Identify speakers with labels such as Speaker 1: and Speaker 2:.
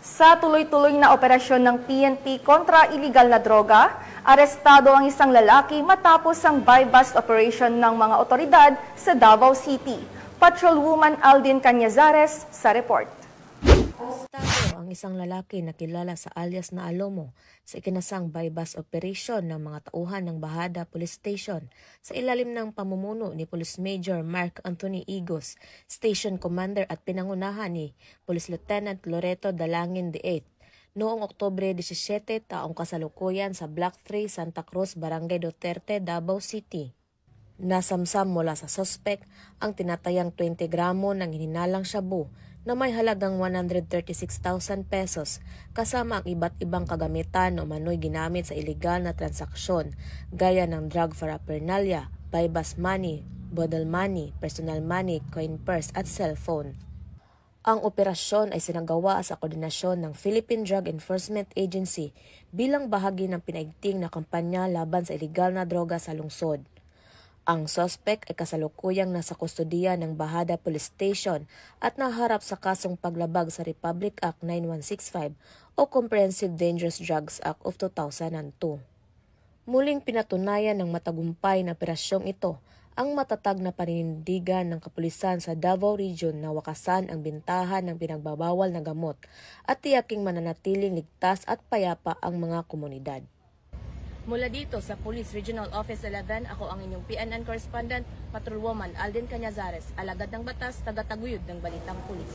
Speaker 1: Sa tuloy-tuloy na operasyon ng PNP kontra iligal na droga, arestado ang isang lalaki matapos ang buy-bust operation ng mga otoridad sa Davao City. Patrolwoman Aldin Cañazares sa report.
Speaker 2: Arestado ang isang lalaki na kilala sa alias na Alomo sa ikinasang buy-bust operation ng mga tauhan ng Bahada Police Station sa ilalim ng pamumuno ni Police Major Mark Anthony Igos, Station Commander at pinangunahan ni Police Lieutenant Loreto Dalangin VIII noong Oktubre 17 taong kasalukuyan sa Block 3 Santa Cruz, Barangay Duterte, Davao City. Nasamsam mula sa suspect ang tinatayang 20 gramo ng hininalang shabu na may halagang 136,000 pesos kasama ang iba't ibang kagamitan o manoy ginamit sa iligal na transaksyon gaya ng drug paraphernalia, buy-bust money, bodle money, personal money, coin purse at cellphone. Ang operasyon ay sinagawa sa koordinasyon ng Philippine Drug Enforcement Agency bilang bahagi ng pinaigting na kampanya laban sa iligal na droga sa lungsod. Ang suspect ay kasalukuyang nasa kustodiya ng Bahada Police Station at naharap sa kasong paglabag sa Republic Act 9165 o Comprehensive Dangerous Drugs Act of 2002. Muling pinatunayan ng matagumpay na operasyong ito ang matatag na paninindigan ng kapulisan sa Davao Region na wakasan ang bintahan ng pinagbabawal na gamot at tiyaking mananatiling ligtas at payapa ang mga komunidad.
Speaker 3: Mula dito sa Police Regional Office 11, ako ang inyong PNN correspondent, Patrolwoman Aldin Cañazares, alagad ng batas, taga-taguyod ng Balitang Pulis.